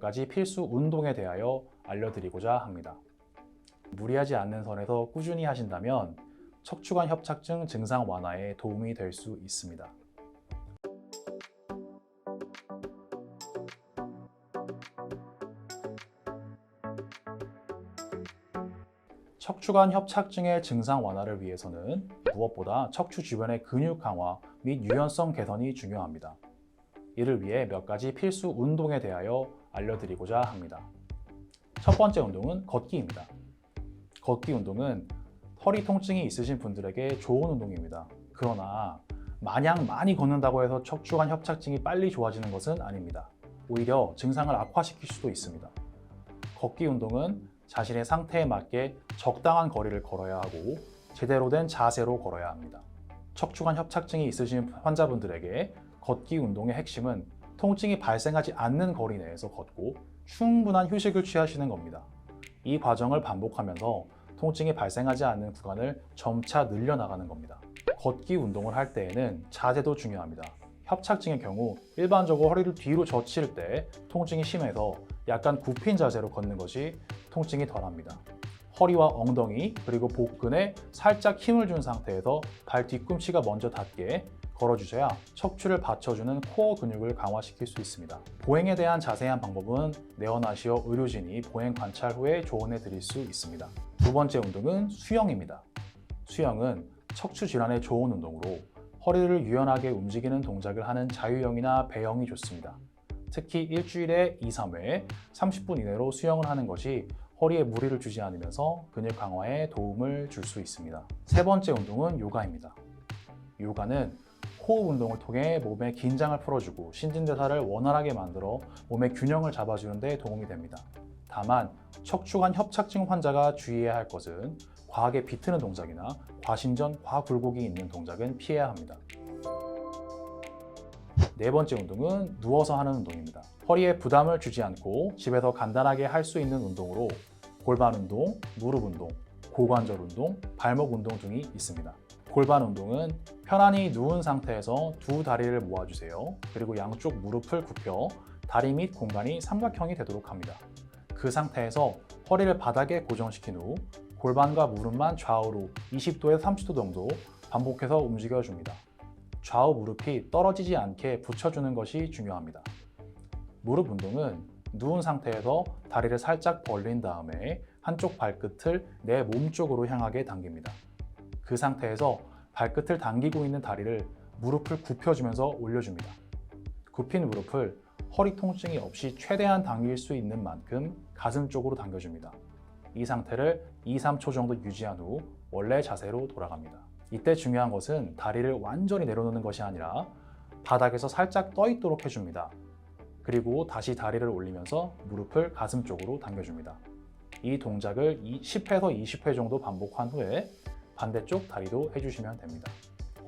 가지 필수 운동에 대하여 알려드리고자 합니다. 무리하지 않는 선에서 꾸준히 하신다면 척추관 협착증 증상 완화에 도움이 될 수 있습니다. 척추관 협착증의 증상 완화를 위해서는 무엇보다 척추 주변의 근육 강화 및 유연성 개선이 중요합니다. 이를 위해 몇 가지 필수 운동에 대하여 알려드리고자 합니다. 첫 번째 운동은 걷기입니다. 걷기 운동은 허리 통증이 있으신 분들에게 좋은 운동입니다. 그러나 마냥 많이 걷는다고 해서 척추관 협착증이 빨리 좋아지는 것은 아닙니다. 오히려 증상을 악화시킬 수도 있습니다. 걷기 운동은 자신의 상태에 맞게 적당한 거리를 걸어야 하고 제대로 된 자세로 걸어야 합니다. 척추관 협착증이 있으신 환자분들에게 걷기 운동의 핵심은 통증이 발생하지 않는 거리 내에서 걷고 충분한 휴식을 취하시는 겁니다. 이 과정을 반복하면서 통증이 발생하지 않는 구간을 점차 늘려나가는 겁니다. 걷기 운동을 할 때에는 자세도 중요합니다. 협착증의 경우 일반적으로 허리를 뒤로 젖힐 때 통증이 심해서 약간 굽힌 자세로 걷는 것이 통증이 덜합니다. 허리와 엉덩이 그리고 복근에 살짝 힘을 준 상태에서 발 뒤꿈치가 먼저 닿게 걸어주셔야 척추를 받쳐주는 코어 근육을 강화시킬 수 있습니다. 보행에 대한 자세한 방법은 네오나시어 의료진이 보행 관찰 후에 조언해 드릴 수 있습니다. 두 번째 운동은 수영입니다. 수영은 척추 질환에 좋은 운동으로 허리를 유연하게 움직이는 동작을 하는 자유형이나 배영이 좋습니다. 특히 일주일에 2-3회 30분 이내로 수영을 하는 것이 허리에 무리를 주지 않으면서 근육 강화에 도움을 줄 수 있습니다. 세 번째 운동은 요가입니다. 요가는 호흡 운동을 통해 몸의 긴장을 풀어주고 신진대사를 원활하게 만들어 몸의 균형을 잡아주는 데 도움이 됩니다. 다만 척추관 협착증 환자가 주의해야 할 것은 과하게 비트는 동작이나 과신전, 과굴곡이 있는 동작은 피해야 합니다. 네 번째 운동은 누워서 하는 운동입니다. 허리에 부담을 주지 않고 집에서 간단하게 할 수 있는 운동으로 골반 운동, 무릎 운동, 고관절 운동, 발목 운동 등이 있습니다. 골반 운동은 편안히 누운 상태에서 두 다리를 모아주세요. 그리고 양쪽 무릎을 굽혀 다리 및 공간이 삼각형이 되도록 합니다. 그 상태에서 허리를 바닥에 고정시킨 후 골반과 무릎만 좌우로 20도에서 30도 정도 반복해서 움직여줍니다. 좌우 무릎이 떨어지지 않게 붙여주는 것이 중요합니다. 무릎 운동은 누운 상태에서 다리를 살짝 벌린 다음에 한쪽 발끝을 내 몸 쪽으로 향하게 당깁니다. 그 상태에서 발끝을 당기고 있는 다리를 무릎을 굽혀주면서 올려줍니다. 굽힌 무릎을 허리 통증이 없이 최대한 당길 수 있는 만큼 가슴 쪽으로 당겨줍니다. 이 상태를 2-3초 정도 유지한 후 원래 자세로 돌아갑니다. 이때 중요한 것은 다리를 완전히 내려놓는 것이 아니라 바닥에서 살짝 떠 있도록 해줍니다. 그리고 다시 다리를 올리면서 무릎을 가슴 쪽으로 당겨줍니다. 이 동작을 10회에서 20회 정도 반복한 후에 반대쪽 다리도 해주시면 됩니다.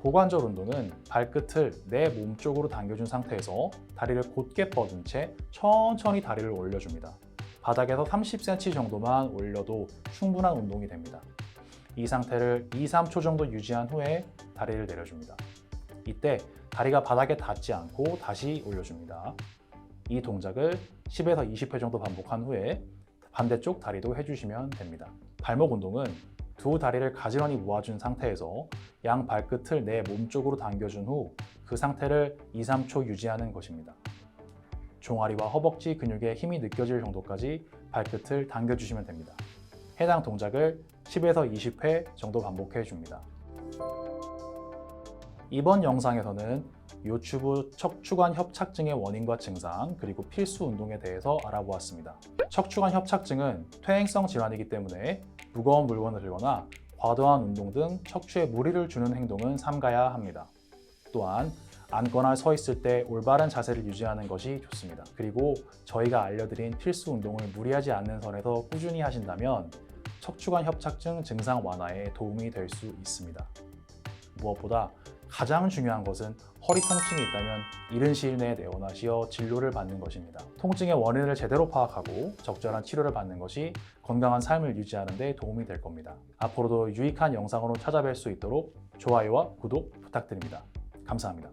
고관절 운동은 발끝을 내 몸 쪽으로 당겨준 상태에서 다리를 곧게 뻗은 채 천천히 다리를 올려줍니다. 바닥에서 30cm 정도만 올려도 충분한 운동이 됩니다. 이 상태를 2-3초 정도 유지한 후에 다리를 내려줍니다. 이때 다리가 바닥에 닿지 않고 다시 올려줍니다. 이 동작을 10에서 20회 정도 반복한 후에 반대쪽 다리도 해주시면 됩니다. 발목 운동은 두 다리를 가지런히 모아준 상태에서 양 발끝을 내 몸 쪽으로 당겨준 후 그 상태를 2-3초 유지하는 것입니다. 종아리와 허벅지 근육에 힘이 느껴질 정도까지 발끝을 당겨주시면 됩니다. 해당 동작을 10에서 20회 정도 반복해 줍니다. 이번 영상에서는 요추부 척추관 협착증의 원인과 증상 그리고 필수 운동에 대해서 알아보았습니다. 척추관 협착증은 퇴행성 질환이기 때문에 무거운 물건을 들거나 과도한 운동 등 척추에 무리를 주는 행동은 삼가야 합니다. 또한 앉거나 서 있을 때 올바른 자세를 유지하는 것이 좋습니다. 그리고 저희가 알려드린 필수 운동을 무리하지 않는 선에서 꾸준히 하신다면 척추관 협착증 증상 완화에 도움이 될 수 있습니다. 무엇보다 가장 중요한 것은 허리 통증이 있다면 이른 시일 내에 네오나시어 진료를 받는 것입니다. 통증의 원인을 제대로 파악하고 적절한 치료를 받는 것이 건강한 삶을 유지하는 데 도움이 될 겁니다. 앞으로도 유익한 영상으로 찾아뵐 수 있도록 좋아요와 구독 부탁드립니다. 감사합니다.